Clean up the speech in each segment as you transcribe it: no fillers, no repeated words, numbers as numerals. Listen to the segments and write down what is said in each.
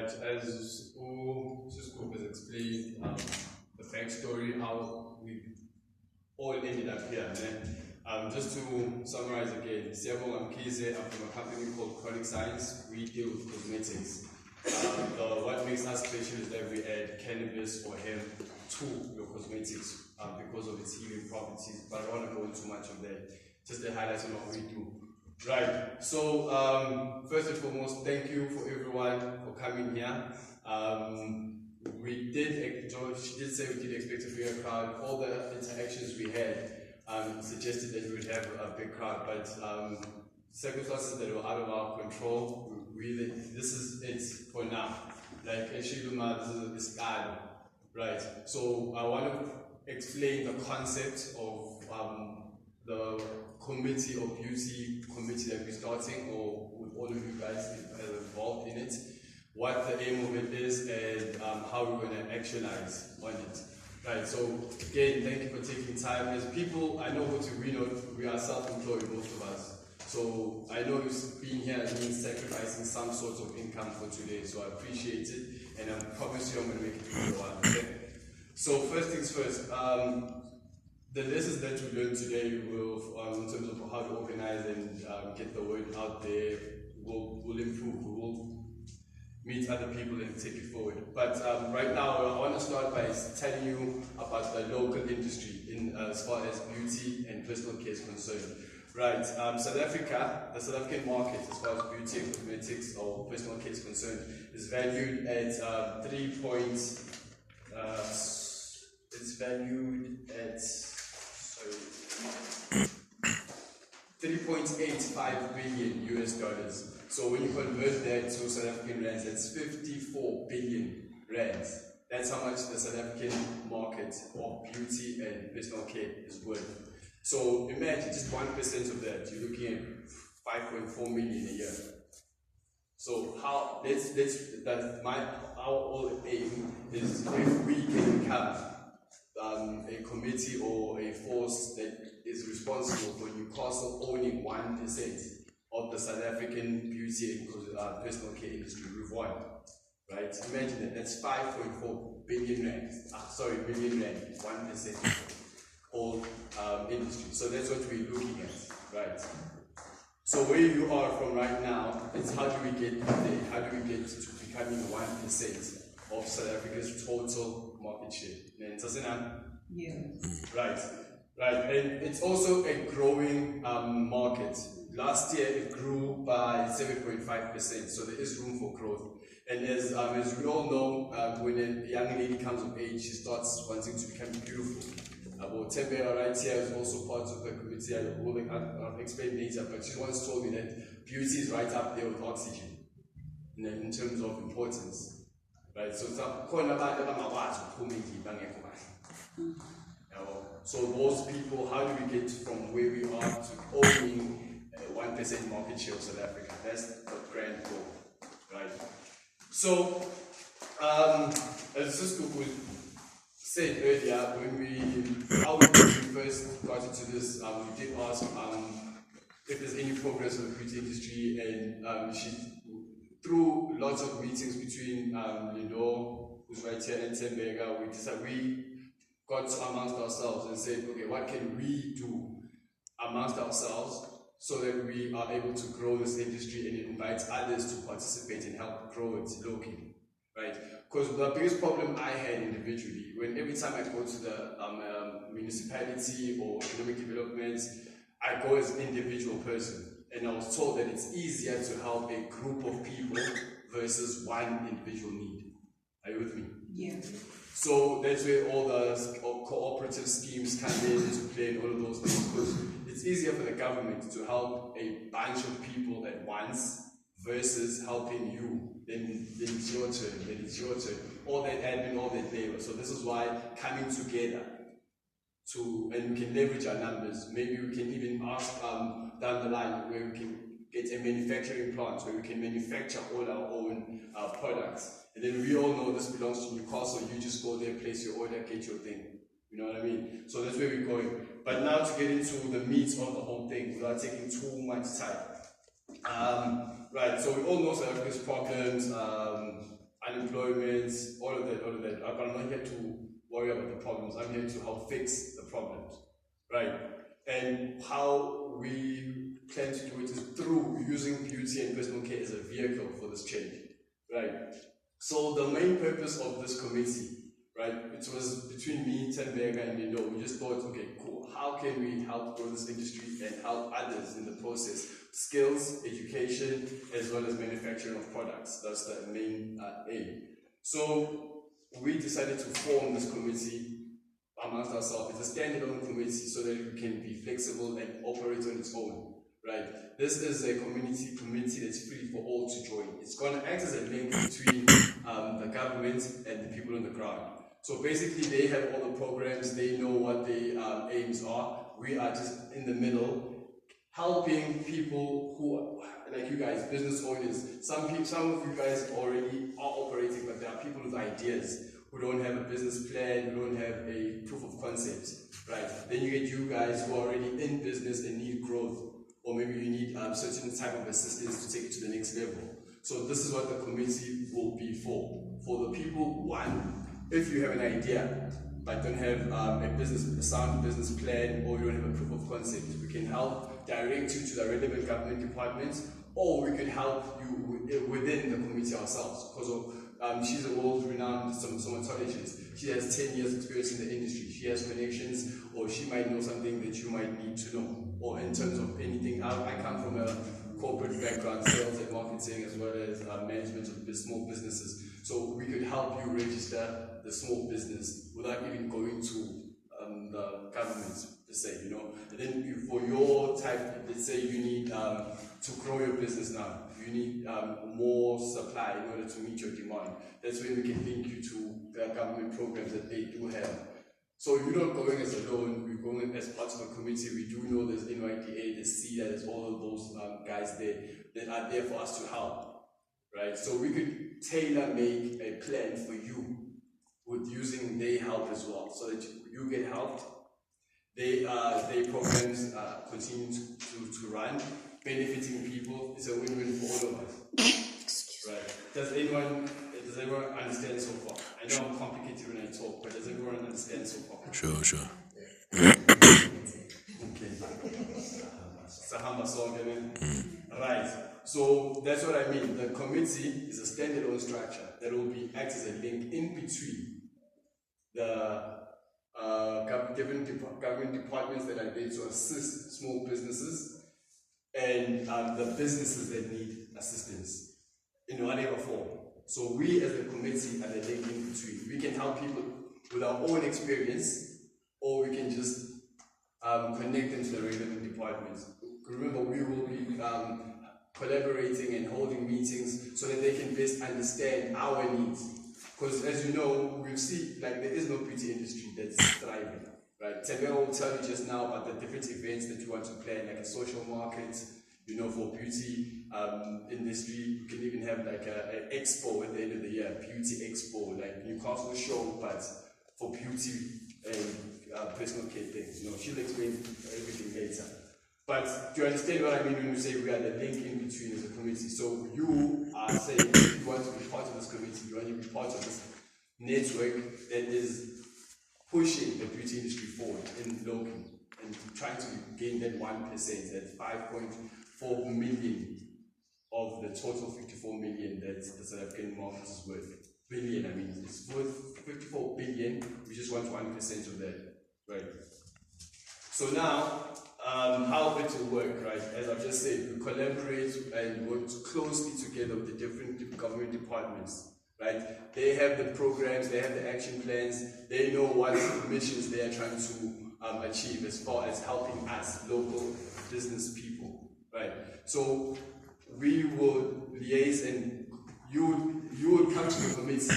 Right, as Cisco has explained, the backstory, how we all ended up here. Just to summarize again, Siyabonga Mkhize, I'm from a company called Chronic Science. We deal with cosmetics. What makes us special is that we add cannabis or hemp to your cosmetics because of its healing properties. But I don't want to go into much of that. Just the highlights of what we do. Right. So first and foremost, thank you for everyone for coming here. We did enjoy. She did say we did expect a bigger crowd. All the interactions we had suggested that we would have a big crowd, but circumstances that were out of our control. Really, this is it for now. Like Eshiluma, this is God, right? So I want to explain the concept of the committee of beauty committee that we're starting, or with all of you guys involved in it, what the aim of it is, and how we're going to actualize on it. Right, so again, thank you for taking time. As people, I know we are self-employed, most of us. So I know being here means sacrificing some sort of income for today, so I appreciate it, and I promise you I'm going to make it for a while. Okay? So first things first, the lessons that we learned today will, in terms of how to organize and get the word out there, will improve. We will meet other people and take it forward. But right now, I want to start by telling you about the local industry in as far as beauty and personal care is concerned. Right, South Africa, the South African market as far as beauty and cosmetics or personal care is concerned is valued at it's valued at 3.85 billion US dollars. So when you convert that to South African rands, that's 54 billion rands. That's how much the South African market of beauty and personal care is worth. So imagine just 1% of that, you're looking at 5.4 million a year. So how our whole aim is if we can become a committee or a force that is responsible for Newcastle owning 1% of the South African beauty and personal care industry, we've won. Right? Imagine that, that's 5.4 billion rand. Billion rand, 1% whole industry. So that's what we're looking at, right? So where you are from right now, it's how do we get there? How do we get to becoming 1% of South Africa's total market share? Yeah. Right. And it's also a growing market. Last year it grew by 7.5%, so there is room for growth. And as we all know, when a young lady comes of age, she starts wanting to become beautiful. Tembea right here is also part of the committee. I'll explain later, but she once told me that beauty is right up there with oxygen in terms of importance. Right? So so those people, how do we get from where we are to owning 1% market share of South Africa? That's the grand goal. Right? So as Cisco said earlier, how we first got into this, we did ask if there's any progress in the beauty industry, and through lots of meetings between Lindo, who's right here, and Tembega, we got amongst ourselves and said, okay, what can we do amongst ourselves so that we are able to grow this industry and invite others to participate and help grow it locally, right? Because the biggest problem I had individually, when every time I go to the municipality or economic development, I go as an individual person, and I was told that it's easier to help a group of people versus one individual need. Are you with me? Yeah. So that's where all the cooperative schemes come into play and all of those things, because it's easier for the government to help a bunch of people at once versus helping you. Then it's your turn, all that admin, all that labor. So this is why coming together and we can leverage our numbers. Maybe we can even ask down the line where we can get a manufacturing plant where we can manufacture all our own products. And then we all know this belongs to Newcastle. You just go there, place your order, get your thing. You know what I mean? So that's where we're going. But now to get into the meat of the whole thing without taking too much time. Right, so we all know South Africa's problems. unemployment, all of that. But I'm not here to worry about the problems. I'm here to help fix the problems, right? And how we plan to do it is through using beauty and personal care as a vehicle for this change, right? So the main purpose of this committee, right, it was between me, Tenberga, and we just thought, okay, cool, how can we help grow this industry and help others in the process? Skills, education, as well as manufacturing of products. That's the main aim. So we decided to form this committee amongst ourselves. It's a standalone committee so that we can be flexible and operate on its own, right? This is a community committee that's free for all to join. It's going to act as a link between the government and the people on the ground. So basically they have all the programs, they know what the aims are. We are just in the middle, helping people who, like you guys, business owners. Some of you guys already are operating, but there are people with ideas who don't have a business plan, who don't have a proof of concept, right? Then you get you guys who are already in business and need growth, or maybe you need certain type of assistance to take it to the next level. So this is what the committee will be for. For the people, one, if you have an idea, but don't have a sound business plan, or you don't have a proof of concept, we can help direct you to the relevant government departments, or we can help you within the committee ourselves. Because of, she's a world-renowned stomatologist. She has 10 years experience in the industry. She has connections, or she might know something that you might need to know. Or in terms of anything, I come from a corporate background, sales and marketing, as well as management of small businesses. So we could help you register the small business without even going to the government per se, And then for your type, let's say you need to grow your business now, you need more supply in order to meet your demand. That's when we can link you to the government programs that they do have. So you're not going as alone, we're going as part of a committee. We do know there's NYDA, there's CEDA, there's all of those guys there that are there for us to help, right? So we could tailor-make a plan for you with using their help as well, so that you get helped. Their programs continue to run, benefiting people. It's a win-win for all of us, right? Does everyone understand so far? I know I'm complicated when I talk, but does everyone understand so far? Sure. Okay. Sahamba Sorganen. Right. So that's what I mean. The committee is a standalone structure that will be act as a link in between the government departments that are there to assist small businesses and the businesses that need assistance in whatever form. So we as the committee are the link in between. We can help people with our own experience, or we can just connect them to the relevant departments. Remember, we will be collaborating and holding meetings so that they can best understand our needs. Because as you know, we've seen, like, there is no beauty industry that's thriving, right? Tembea will tell you just now about the different events that you want to plan, like a social market, for beauty industry. You can even have like an expo at the end of the year, beauty expo, like Newcastle show, but for beauty and personal care things. She'll explain everything later. But do you understand what I mean when we say we are the link in between as a committee? So you are saying if you want to be part of this committee, you want to be part of this network that is pushing the beauty industry forward in local and trying to gain that 1%, that 5.4 million of the total 54 million that the South African market is worth. Billion, I mean, it's worth 54 billion, we just want 1% of that, right? So now, how it will work, right? As I've just said, we collaborate and work closely together with the different government departments, right? They have the programs, they have the action plans, they know what missions they are trying to achieve as far as helping us, local business people, right? So we will liaise, and you would come to the committee,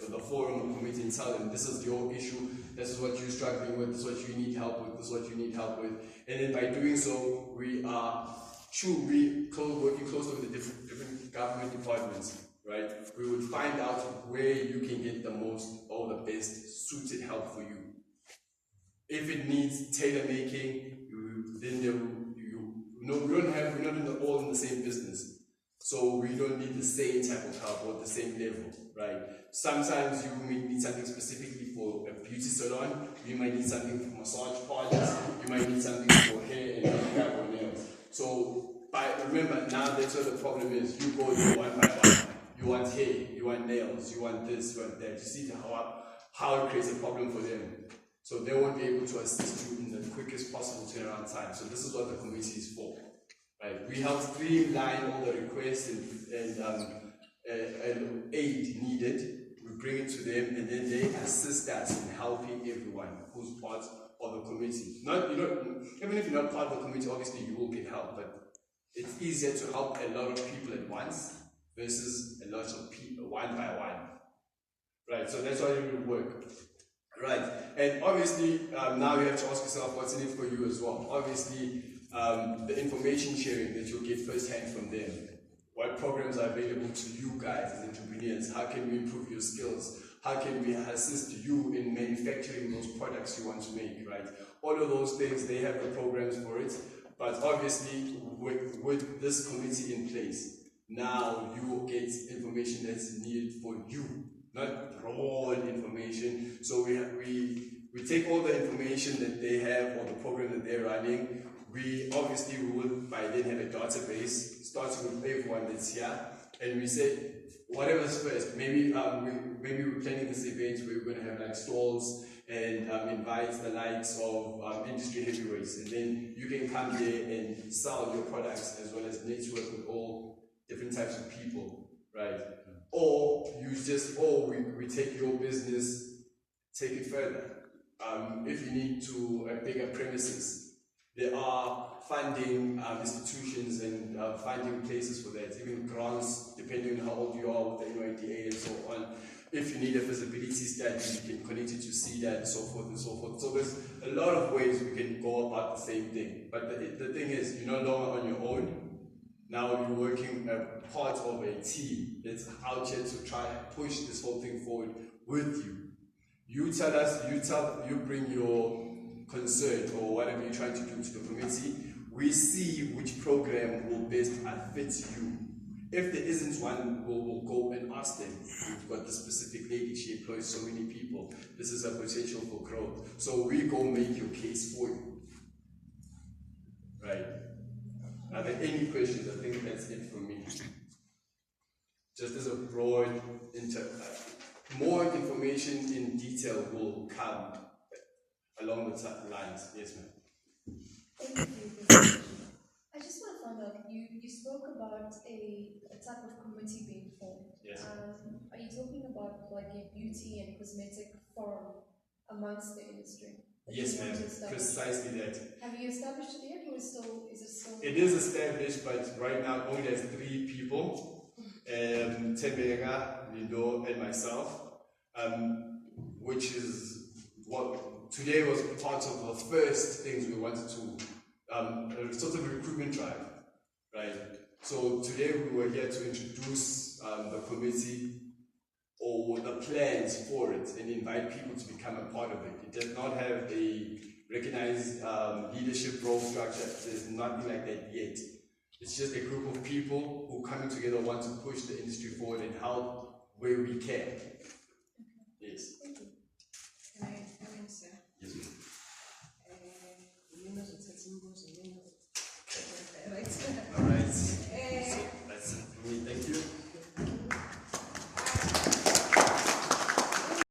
the forum committee, and tell them this is your issue, this is what you're struggling with, this is what you need help with, this is what you need help with. And then by doing so, we are working closely with the different government departments, right? We would find out where you can get the most or the best suited help for you. If it needs tailor making, then we're not all in the same business. So we don't need the same type of help or the same level, right? Sometimes you may need something specifically for a beauty salon, you might need something for massage parlors, you might need something for hair and makeup or nails. So remember, now that's what the problem is. You go one by one. You want hair, you want nails, you want this, you want that. You see how it creates a problem for them. So they won't be able to assist you in the quickest possible turnaround time. So this is what the committee is for. Right? We help streamline all the requests and aid needed. We bring it to them, and then they assist us in helping everyone who's part of the committee. Even if you're not part of the committee, obviously you will get help, but it's easier to help a lot of people at once versus a lot of people one by one. Right? So that's how it will work. Right? And obviously, now you have to ask yourself what's in it for you as well. Obviously, the information sharing that you'll get firsthand from them. What programs are available to you guys as entrepreneurs? How can we improve your skills? How can we assist you in manufacturing those products you want to make, right? All of those things, they have the programs for it. But obviously, with this committee in place, now you will get information that's needed for you, not broad information. So we take all the information that they have or the program that they're running. We would by then have a database starting with everyone that's here, and we say whatever's first. Maybe we're planning this event where we're going to have like stalls and invite the likes of industry heavyweights, and then you can come there and sell your products as well as network with all different types of people, right? Or we take your business, take it further. If you need to bigger premises, there are funding institutions and funding places for that, even grants, depending on how old you are with the NYDA and so on. If you need a feasibility study, you can connect it to CDAT and so forth and so forth. So there's a lot of ways we can go about the same thing. But the thing is, you're no longer on your own. Now you're working part of a team that's out here to try and push this whole thing forward with you. You tell us, you bring your concern or whatever you're trying to do to the committee. We see which program will best fit you. If there isn't one, we'll go and ask them. We've got this specific lady, she employs so many people. This is a potential for growth. So we go make your case for you. Right? Are there any questions? I think that's it from me. Just as a broad, more information in detail will come along the lines. Yes, ma'am. Thank you. I just want to find out, you spoke about a type of committee being formed. Yes. Are you talking about like a beauty and cosmetic forum amongst the industry? Yes, ma'am. Precisely that. Have you established it yet, or is it still? It is established, but right now only has 3 people. Tebega, Lindo, and myself. Which is what today was part of the first things we wanted to sort of recruitment drive, right? So today we were here to introduce the committee or the plans for it and invite people to become a part of it. It does not have a recognized leadership role structure. There's nothing like that yet. It's just a group of people who coming together want to push the industry forward and help where we can.